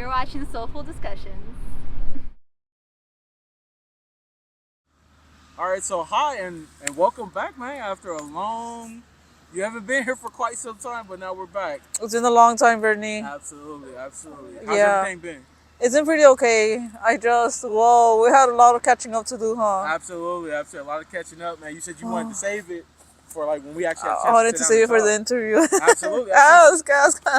You're watching Soulful Discussions. All right, so hi and welcome back, man. After a long, you haven't been here for quite some time, but now we're back. It's been a long time, Brittany. Absolutely, absolutely. How's Yeah. everything been? It's been pretty okay. We had a lot of catching up to do, huh? Absolutely, absolutely. A lot of catching up, man. You said you wanted to save it for like when we actually have a I chance wanted to to sit save down it for and the talk. interview. Absolutely, Ask.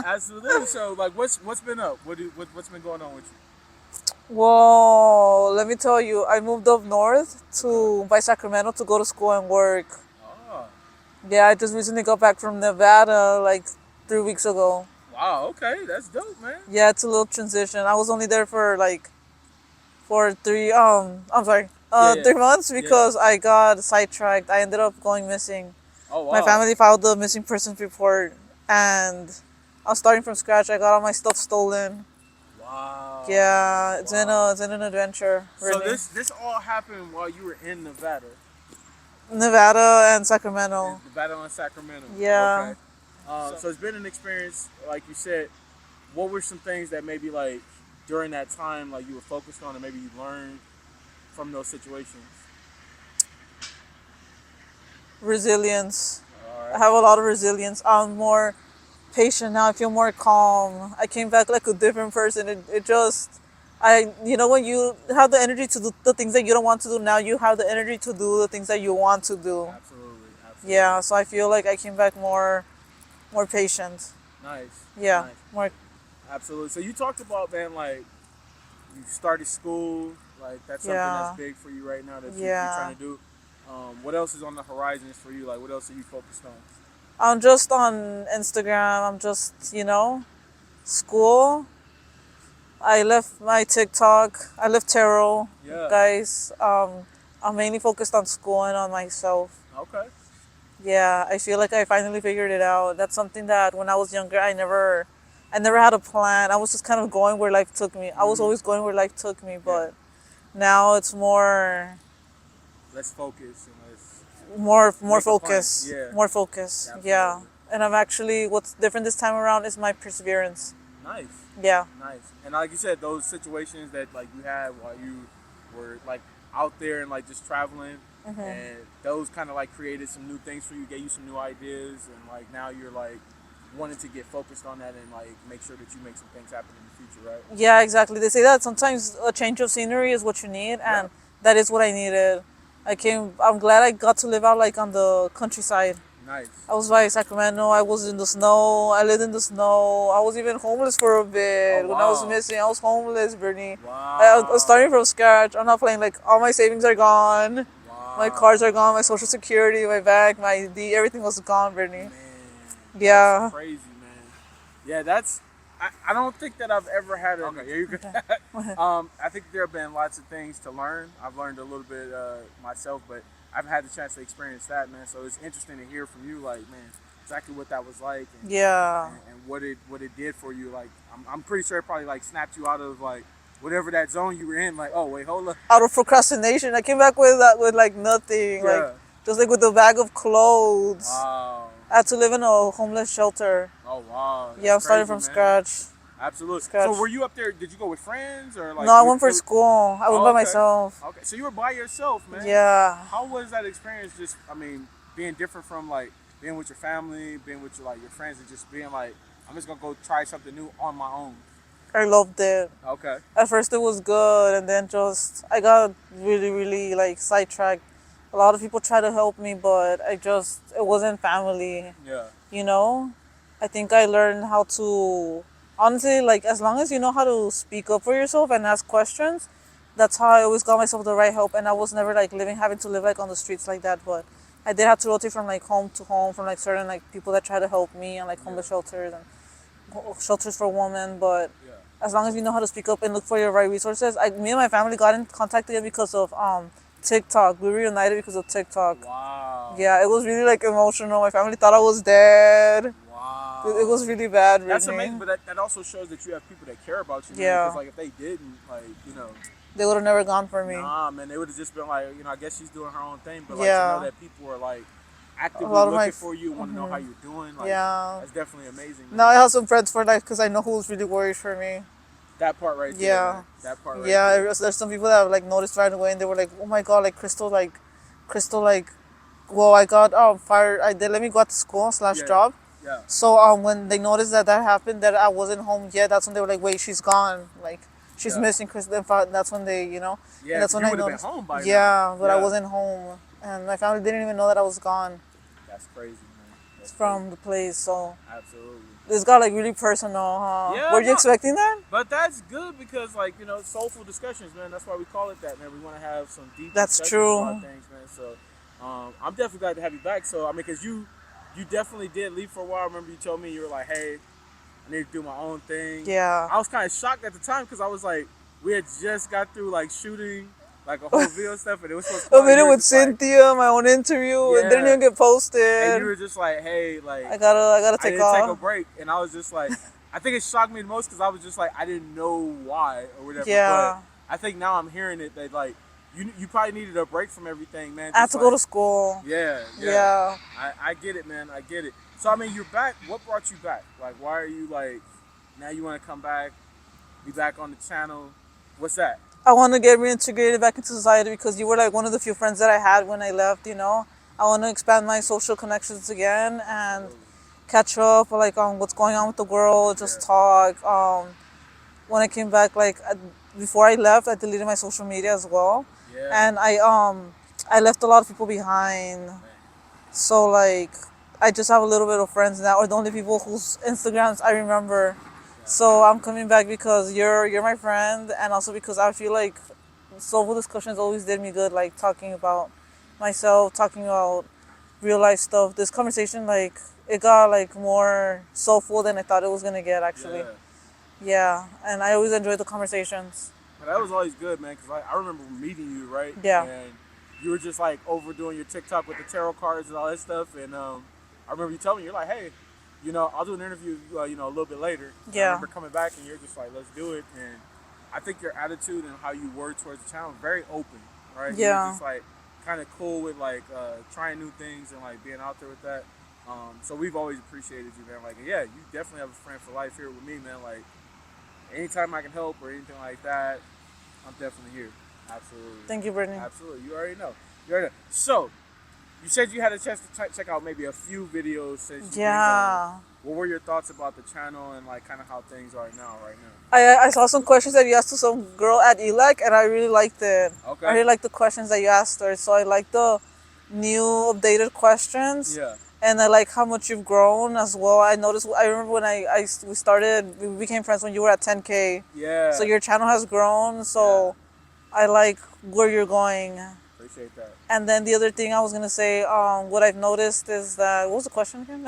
absolutely. So, like, what's been up? What's been going on with you? Well, let me tell you, I moved up north by Sacramento to go to school and work. Oh, Yeah, I just recently got back from Nevada like 3 weeks ago. wow. Okay, that's dope, man. Yeah, it's a little transition. I was only there for Yeah. 3 months because I got sidetracked. I ended up going missing. Oh, wow. My family filed the missing persons report, and I was starting from scratch. I got all my stuff stolen. Wow. Yeah, it's Wow. been an adventure. So Really. this all happened while you were in Nevada. Nevada and Sacramento. Nevada and Sacramento. Yeah. Okay. So it's been an experience, like you said. What were some things that maybe like during that time, like you were focused on, and maybe you learned from those situations? Resilience. All I right. have a lot of resilience. I'm more patient now. I feel more calm. I came back like a different person. When you have the energy to do the things that you don't want to do, now you have the energy to do the things that you want to do. Absolutely. Absolutely. Yeah, so I feel like I came back more patient. Nice. Yeah, Nice. more. Absolutely. So you talked about, man, like you started school, like that's something Yeah. that's big for you right now that you're Yeah. trying to do. What else is on the horizons for you? Like, what else are you focused on? I'm just on Instagram. I'm just, school. I left my TikTok. I left tarot, Yeah. guys. I'm mainly focused on school and on myself. Okay. Yeah, I feel like I finally figured it out. That's something that when I was younger, I never had a plan. I was just kind of going where life took me. I was always going where life took me, but now it's more Let's focus and let's more make a plan. focus. Yeah. More focus. Absolutely. Yeah. And I'm actually what's different this time around is my perseverance. Nice. Yeah. Nice. And like you said, those situations that like you had while you were like out there and like just traveling, and those kind of like created some new things for you, gave you some new ideas, and like now you're like wanting to get focused on that and like make sure that you make some things happen in the future, right? Yeah, exactly. They say that sometimes a change of scenery is what you need, and that is what I needed. I'm glad I got to live out like on the countryside. Nice. I was by Sacramento. I was in the snow. I lived in the snow. I was even homeless for a bit. Oh, When I was wow. missing, I was homeless, Brittany. Wow. I was starting from scratch. I'm not playing. Like, all my savings are gone. Wow. My cards are gone. My social security, my bag, my ID, everything was gone, Brittany. Man, Yeah. that's crazy, man. Yeah, that's. I don't think that I've ever had a. Okay, you good. I think there have been lots of things to learn. I've learned a little bit myself, but I've had the chance to experience that, man. So it's interesting to hear from you, like, man, exactly what that was like, and, Yeah. and what it did for you. Like, I'm pretty sure it probably like snapped you out of like whatever that zone you were in. Like, oh wait, hold up. Out of procrastination, I came back with that with like nothing. Yeah. Like just like with a bag of clothes. Wow. I had to live in a homeless shelter. Oh wow. That's Yeah, I'm starting crazy, from man. scratch. Absolutely. Scratch. So were you up there? Did you go with friends or like? No, I went for school. I went by okay. myself. Okay, so you were by yourself, man. Yeah. How was that experience? Just, I mean, being different from like being with your family, being with your, like your friends, and just being like, I'm just gonna go try something new on my own. I loved it. Okay. At first it was good, and then I got really, really like sidetracked. A lot of people tried to help me, but it wasn't family. Yeah. You know? I think I learned how to, honestly, like as long as you know how to speak up for yourself and ask questions, that's how I always got myself the right help. And I was never like having to live like on the streets like that, but I did have to rotate from like home to home from like certain like people that try to help me and like homeless shelters and shelters for women. But as long as you know how to speak up and look for your right resources, me and my family got in contact again because of TikTok. We reunited because of TikTok. Wow. Yeah, it was really like emotional. My family thought I was dead. Wow. It was really bad. That's really. amazing, but that also shows that you have people that care about you. Yeah. Because like if they didn't, like They would have never gone for me. nah, man, they would have just been like, I guess she's doing her own thing. But like Yeah. to know that people are like actively lot of looking my- for you, want to know how you're doing. Like, Yeah. that's definitely amazing. Man. Now I have some friends for life because I know who's really worried for me. That part right there. Yeah. Man. That part right Yeah, there. there's some people that like noticed right away, and they were like, "Oh my god, like Crystal, like, well, I got fired. They let me go out to school slash Yeah. job. Yeah. So when they noticed that happened, that I wasn't home yet, that's when they were like, wait, she's gone, like she's Yeah. missing Crystal. That's when they, Yeah, and that's 'cause when you I would have been noticed. home by now. Yeah, but I Yeah. wasn't home, and my family didn't even know that I was gone That's crazy, man. That's from the place. So crazy. Absolutely. this got like really personal, huh? Yeah, Were you no, expecting that? but that's good because, like, soulful discussions, man. That's why we call it that, man. We want to have some deep That's discussions true. about things, man. So, I'm definitely glad to have you back. So, I mean, because you definitely did leave for a while. I remember you told me you were like, hey, I need to do my own thing. Yeah. I was kind of shocked at the time because I was like, we had just got through like shooting like a whole video stuff, and it was supposed to come A out, and you video were with just like, Cynthia, my own interview. It didn't yeah, even get and posted. you were just like, hey, like, I gotta I take didn't take a off. break, and I was just like, I think it shocked me the most because I was just like, I didn't know why or whatever. Yeah. But I think now I'm hearing it that like you probably needed a break from everything, man. I had Just to like, go to school. yeah, yeah. Yeah. I get it, man. I get it. So I mean, you're back. What brought you back? Like, why are you like now? You want to come back? Be back on the channel? What's that? I want to get reintegrated back into society because you were like one of the few friends that I had when I left. I want to expand my social connections again and catch up like on what's going on with the world, just Yeah. talk. When I came back, like before I left, I deleted my social media as well, Yeah. and I left a lot of people behind. Man. So like I just have a little bit of friends now, or the only people whose Instagrams I remember. So I'm coming back because you're my friend, and also because I feel like soulful discussions always did me good, like talking about myself, talking about real life stuff. This conversation, like, it got like more soulful than I thought it was gonna get actually. Yeah. Yeah, and I always enjoyed the conversations. But that was always good, man. Cause I remember meeting you, right? Yeah. And you were just like overdoing your TikTok with the tarot cards and all that stuff. And I remember you telling me, you're like, hey, I'll do an interview, a little bit later. And I Yeah. remember coming back and you're just like, let's do it. And I think your attitude and how you were towards the channel very open, right? You Yeah. were just like kind of cool with like trying new things and like being out there with that. So we've always appreciated you, man. Like, yeah, you definitely have a friend for life here with me, man. Like, anytime I can help or anything like that, I'm definitely here. Absolutely. Thank you, Brittany. Absolutely. You already know. So, you said you had a chance to check out maybe a few videos since you've been Yeah. going. What were your thoughts about the channel and like kind of how things are right now? I saw some questions that you asked to some girl at ELAC, and I really liked it. Okay. I really liked the questions that you asked her. So I like the new updated questions. Yeah. And I like how much you've grown as well. I noticed. I remember when we started. We became friends when you were at 10K. Yeah. So your channel has grown. So I like where you're going. Appreciate that. And then the other thing I was gonna say, what I've noticed is that, what was the question again?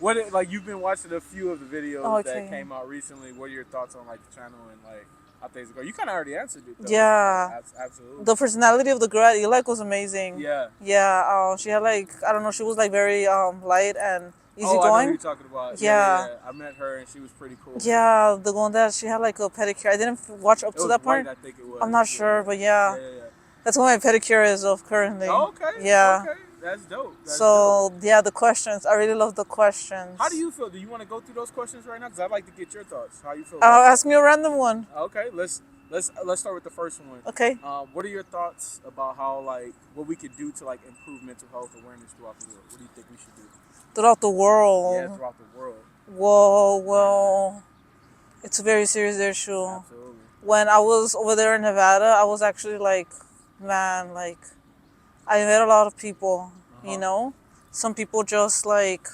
Like you've been watching a few of the videos Okay. that came out recently. What are your thoughts on like the channel and like how things go? You kind of already answered it. Though. Yeah. Absolutely. The personality of the girl at ELAC was amazing. Yeah. Yeah. She had like, I don't know. She was like very light and Oh, I know who easygoing. you're talking about. Yeah. I met her and she was pretty cool. Yeah, the one that she had like a pedicure. I didn't watch up It to was that part. white, I think it was. I'm not sure, but yeah. Yeah. That's what my pedicure is of currently. Oh, okay. Yeah. Okay. That's dope. That's So dope. yeah, the questions. I really love the questions. How do you feel? Do you want to go through those questions right now? Because I'd like to get your thoughts. How you feel? Ask me a random one. Okay. Let's start with the first one. Okay. What are your thoughts about how like what we could do to like improve mental health awareness throughout the world? What do you think we should do? Throughout the world. Yeah, throughout the world. Whoa, well, it's a very serious issue. Absolutely. When I was over there in Nevada, I was actually like, man, like, I met a lot of people, Some people just like,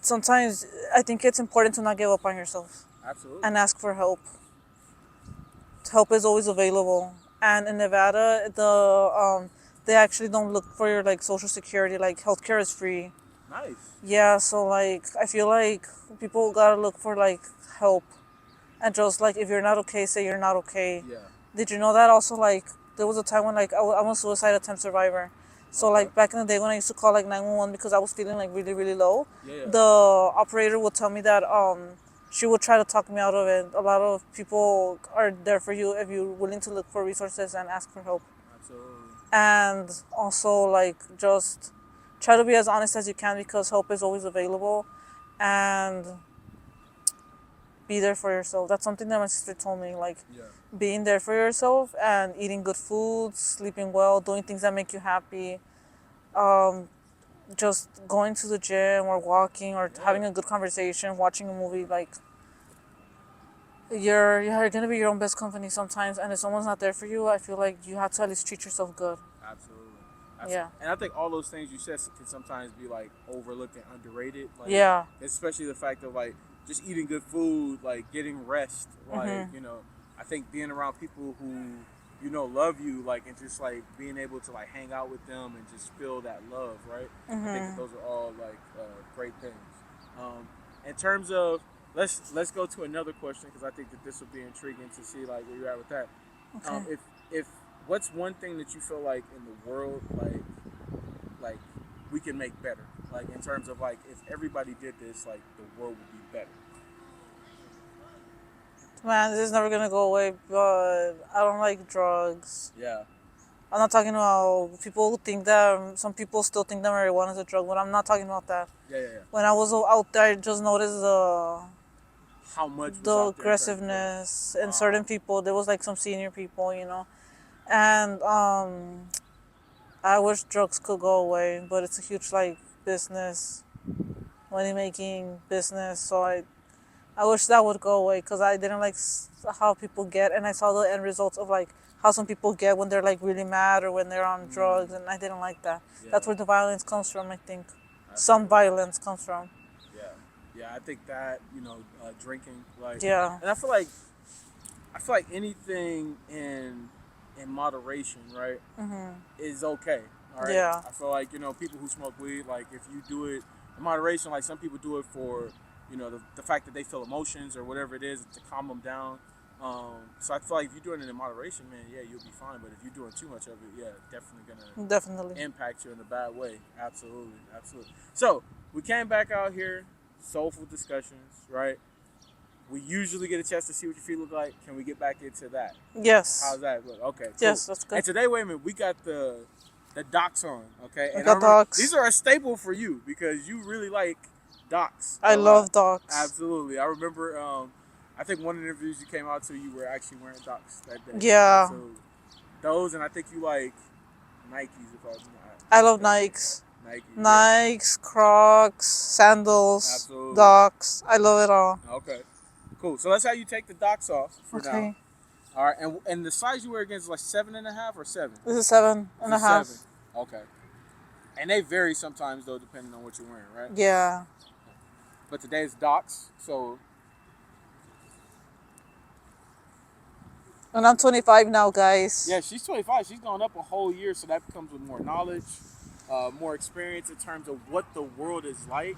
sometimes I think it's important to not give up on yourself Absolutely. and ask for help. Help is always available. And in Nevada, they actually don't look for your like social security, like healthcare is free. Nice. Yeah, so like I feel like people gotta look for like help, and just like if you're not okay, say you're not okay. Yeah. Did you know that also like there was a time when like I'm a suicide attempt survivor, so like back in the day when I used to call like 911 because I was feeling like really really low, Yeah. the operator would tell me that she would try to talk me out of it. A lot of people are there for you if you're willing to look for resources and ask for help. Absolutely. And also like just try to be as honest as you can because help is always available. And be there for yourself. That's something that my sister told me. Like, Yeah. being there for yourself and eating good food, sleeping well, doing things that make you happy, just going to the gym or walking or having a good conversation, watching a movie. Like, you're gonna be your own best company sometimes, and if someone's not there for you, I feel like you have to at least treat yourself good. Absolutely. Yeah. And I think all those things you said can sometimes be like overlooked and underrated. Like, Yeah. especially the fact of like just eating good food, like getting rest, like Mm-hmm. you know, I think being around people who you know love you, like, and just like being able to like hang out with them and just feel that love, right? I think that those are all like great things. In terms of let's go to another question because I think that this will be intriguing to see like where you're at with that. Okay. If what's one thing that you feel like in the world like we can make better, like in terms of like if everybody did this, like the world would be better. Man, this is never gonna go away, but I don't like drugs. Yeah. I'm not talking about people who think that, some people still think that marijuana is a drug, but I'm not talking about that. Yeah. When I was out there, I just noticed How much was the out there in terms of aggressiveness in certain people. There was like some senior people, and I wish drugs could go away, but it's a huge like business, money making business. So I wish that would go away because I didn't like how people get, and I saw the end results of like how some people get when they're like really mad or when they're on drugs, and I didn't like that. Yeah. That's where the violence comes from, I think. Some violence comes from. Yeah, I think that drinking, like, Yeah. and I feel like anything in moderation, right, is okay. All right. Yeah. I feel like people who smoke weed, like if you do it in moderation, like some people do it for the fact that they feel emotions or whatever it is to calm them down. So I feel like if you're doing it in moderation, man, yeah, you'll be fine. But if you're doing too much of it, yeah, definitely gonna impact you in a bad way. Absolutely. So we came back out here, soulful discussions, right? We usually get a chance to see what your feet look like. Can we get back into that? Yes. How's that look? Okay. Cool. Yes, that's good. And today, wait a minute, we got the docs on, okay? I And got docs. These are a staple for you because you really like docs. I love docs. Absolutely. I remember, I think one of the interviews you came out to, you were actually wearing docs that day. Yeah. So those, and I think you like Nikes, if I'm not. I love Nikes. Nikes, Crocs, sandals, Absolutely. docs. I love it all. Okay. Cool. So let's have you take the docs off for Okay. now. All right. And the size you wear again is like 7.5 or 7? This is 7.5. 7. Okay. And they vary sometimes though, depending on what you're wearing, right? Yeah. But today's docs, so. And I'm 25 now, guys. Yeah, she's 25. She's gone up a whole year, so that comes with more knowledge, more experience in terms of what the world is like,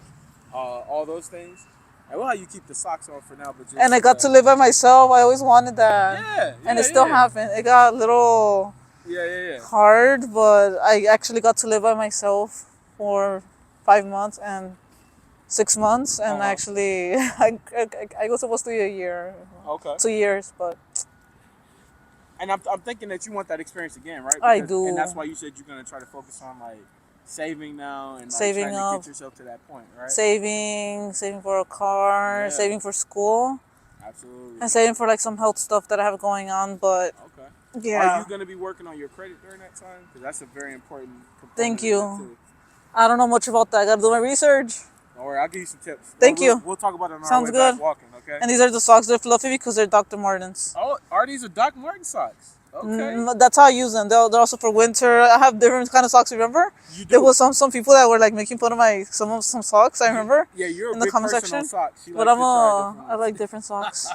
all those things. And well, you keep the socks on for now, but just, And I got to live by myself. I always wanted that. Yeah. And it still happened. It got a little Yeah. hard, but I actually got to live by myself for 5 months and 6 months. And actually, I was supposed to be a year. Okay. 2 years, but. And I'm thinking that you want that experience again, right? I do. And that's why you said you're going to try to focus on like saving now and like Saving trying up. to get yourself to that point, right? Saving for a car, saving for school, Absolutely. and saving for like some health stuff that I have going on. But Okay. yeah, Are you going to be working on your credit during that time? Because that's a very important component. Thank of you. that too. I don't know much about that. I gotta do my research. Don't worry, I'll give you some tips. Thank you. We'll talk about it on our Sounds way back good. walking, okay? And these are the socks. They're fluffy because they're Dr. Martens. Oh, are these a Doc Marten socks? Okay. That's how I use them. They're also for winter. I have different kind of socks. Remember? You do. There was some people that were like making fun of some socks. I remember. Yeah, you're a in the big comment person section. on socks. You But like to try different I ones. like different socks.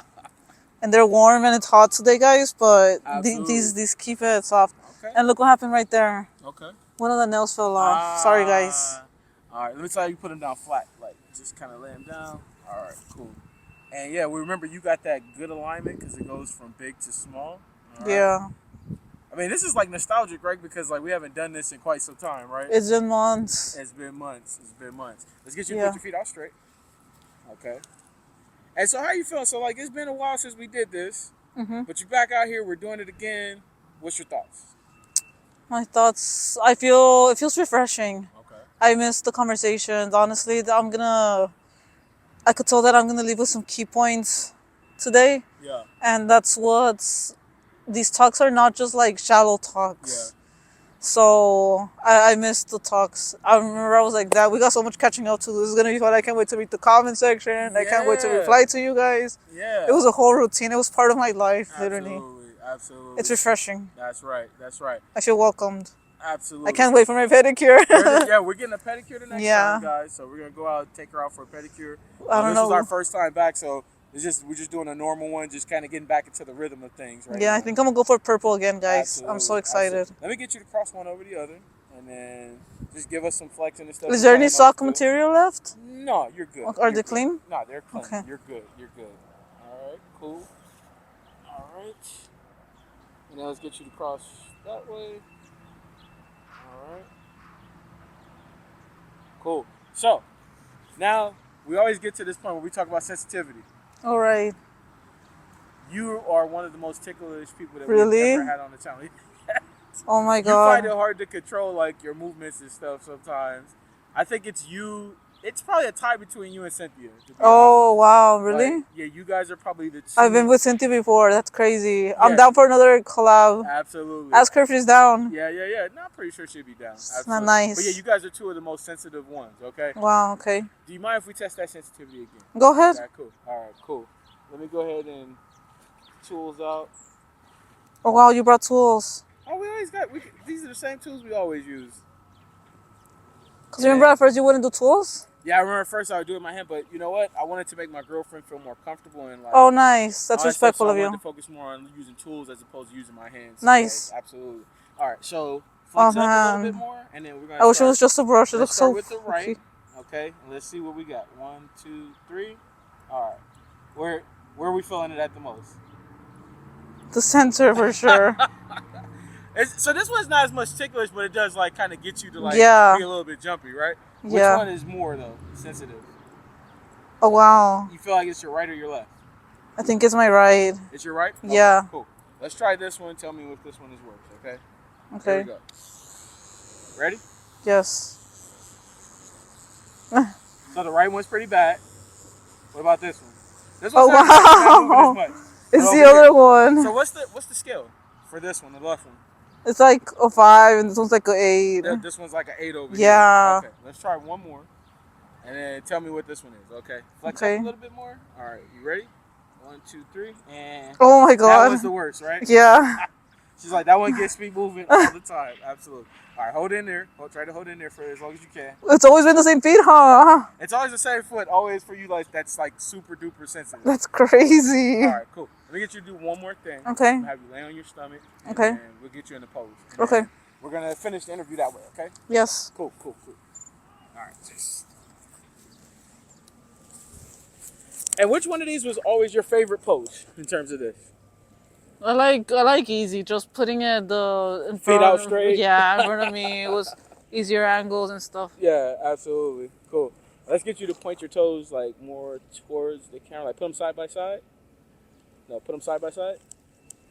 And they're warm and it's hot today, guys. But Absolutely. these keep it soft. Okay. And look what happened right there. Okay. One of the nails fell off. Sorry, guys. All right, let me tell you, put them down flat, like just kind of lay them down. All right, cool. And yeah, we remember you got that good alignment because it goes from big to small. All right? Yeah. I mean, this is like nostalgic, right? Because like we haven't done this in quite some time, right? It's been months. It's been months. Let's get you Yeah. put your feet out straight. Okay. And so, how you feeling? So, like, it's been a while since we did this, but you're back out here. We're doing it again. What's your thoughts? My thoughts. It feels refreshing. Okay. I miss the conversations. Honestly, I could tell that I'm gonna leave with some key points today. Yeah. And that's what's, these talks are not just like shallow talks. Yeah. So I missed the talks. I remember I was like, that we got so much catching up to. This is gonna be fun. I can't wait to read the comment section. I can't wait to Yeah. reply to you guys. Yeah. It was a whole routine. It was part of my life, literally. Absolutely. It's refreshing. That's right. I feel welcomed. Absolutely. I can't wait for my pedicure. We're getting a pedicure the next Yeah. time, guys. So we're gonna go out and take her out for a pedicure. I don't This know. is our first time back, so we're just doing a normal one, just kind of getting back into the rhythm of things, right? Yeah, now. I think I'm gonna go for purple again, guys. I'm so Absolutely, excited. absolutely. Let me get you to cross one over the other, and then just give us some flexing and stuff. Is there any sock material left? No, you're good. Are they clean? No, they're clean. Okay. You're good. All right, cool. All right. And now let's get you to cross that way. All right. Cool. So, now we always get to this point where we talk about sensitivity. All right. You are one of the most ticklish people that Really? we've ever had on the channel. Oh my You find god. it hard to control like your movements and stuff sometimes. I think it's you. It's probably a tie between you and Cynthia. To be Oh honest. wow, really? Like, yeah, you guys are probably the two. I've been with Cynthia before. That's crazy. Yeah. I'm down for another collab. Absolutely. Ask her if she's down. Yeah. No, I'm pretty sure she'd be down. Not Absolutely. nice. But yeah, you guys are two of the most sensitive ones. Okay. Wow. Okay. Do you mind if we test that sensitivity again? Go ahead. Yeah, cool. All right, cool. Let me go ahead and tools out. Oh wow, you brought tools. Oh, we always got. These are the same tools we always use. Cause remember at first you wouldn't do tools. Yeah, I remember at first I would do it in my hand, but you know what? I wanted to make my girlfriend feel more comfortable and like. Oh nice. That's all that respectful stuff, of so I you. wanted to focus more on using tools as opposed to using my hands. Nice. Like, absolutely. All right, so flex up a man. little bit more, and then we're gonna. I wish it was just a brush. It Let's looks start so with the right. funky. Okay, let's see what we got. 1, 2, 3. All right. Where are we feeling it at the most? The center for sure. So this one's not as much ticklish, but it does like kind of get you to like Yeah. be a little bit jumpy, right? Yeah. Which one is more though sensitive? Oh wow. You feel like it's your right or your left? I think it's my right. It's your right? Okay, Yeah. Cool. Let's try this one. Tell me if this one is worse, okay? Here Okay. we go. Ready? Yes. So the right one's pretty bad. What about this one? This Oh, one's not moving wow. as much. It's But the over other here. one. So what's the scale for this one, the left one? It's like a 5 and this one's like a 8. This one's like an 8 over Yeah. here. Okay, let's try one more. And then tell me what this one is, okay? Flex Okay. up a little bit more. All right, you ready? 1, 2, 3. And Oh my that god. was the worst, right? Yeah. She's like, that one gets me moving all the time. Absolutely. All right, hold in there. Try to hold in there for as long as you can. It's always been the same feet, huh? It's always the same foot, always for you, like that's like super duper sensitive. That's crazy. All right, cool. Let me get you to do one more thing. Okay. I'm gonna have you lay on your stomach. And Okay. then we'll get you in the pose. And Okay. then we're gonna finish the interview that way, okay? Yes. Cool. All right. And which one of these was always your favorite pose in terms of this? I like easy, just putting it in Feet front. out straight? Yeah, in front of me. It was easier angles and stuff. Yeah, absolutely. Cool. Let's get you to point your toes like more towards the camera. Like put them side by side. No, put them side by side.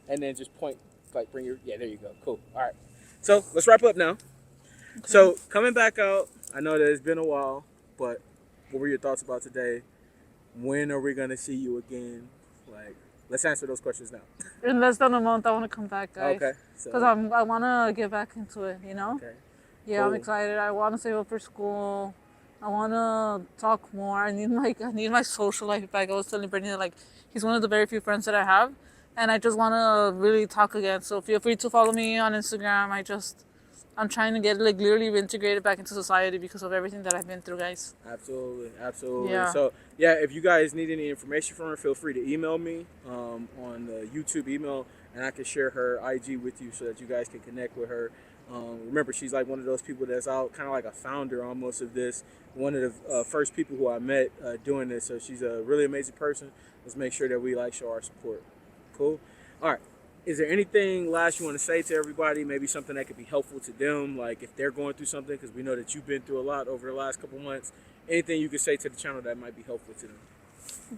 And then just point, like bring your, yeah, there you go. Cool. All right. So let's wrap up now. Okay. So coming back out, I know that it's been a while, but what were your thoughts about today? When are we going to see you again? Like, let's answer those questions now. In less than a month, I want to come back, guys. Okay. Because I want to get back into it, you know? Okay. Yeah, Cool. I'm excited. I want to save up for school. I want to talk more. I need my social life back. I was telling Brittany that he's one of the very few friends that I have, and I just want to really talk again. So feel free to follow me on Instagram. I'm trying to get literally reintegrated back into society because of everything that I've been through, guys. Absolutely. Yeah. So yeah, if you guys need any information from her, feel free to email me on the YouTube email, and I can share her IG with you so that you guys can connect with her. Remember, she's like one of those people that's out, kind of like a founder almost of this. One of the first people who I met doing this. So she's a really amazing person. Let's make sure that we show our support. Cool. All right. Is there anything last you want to say to everybody? Maybe something that could be helpful to them, like if they're going through something, because we know that you've been through a lot over the last couple months. Anything you could say to the channel that might be helpful to them?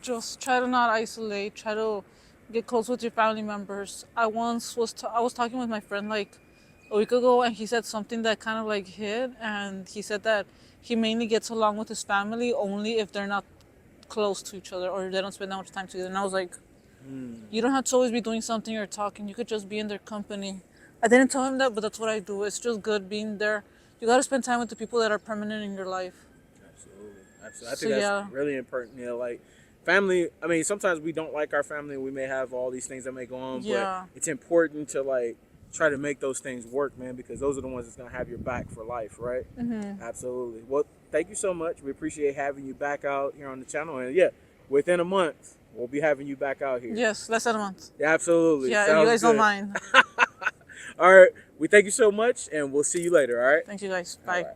Just try to not isolate. Try to get close with your family members. I was talking with my friend a week ago, and he said something that kind of hit, and he said that he mainly gets along with his family only if they're not close to each other or they don't spend that much time together. And I was like, You don't have to always be doing something or talking. You could just be in their company. I didn't tell him that, but that's what I do. It's just good being there. You got to spend time with the people that are permanent in your life. Absolutely. I think that's really important. You know, like family. I mean, sometimes we don't like our family. We may have all these things that may go on, but it's important to like try to make those things work, man, because those are the ones that's gonna have your back for life, right? Absolutely. Well, thank you so much. We appreciate having you back out here on the channel, and yeah, within a month we'll be having you back out here. Yes, less than a month. Yeah, absolutely. Yeah, Sounds you guys good. don't mind. All right. We thank you so much, and we'll see you later. All right. Thank you guys. Bye.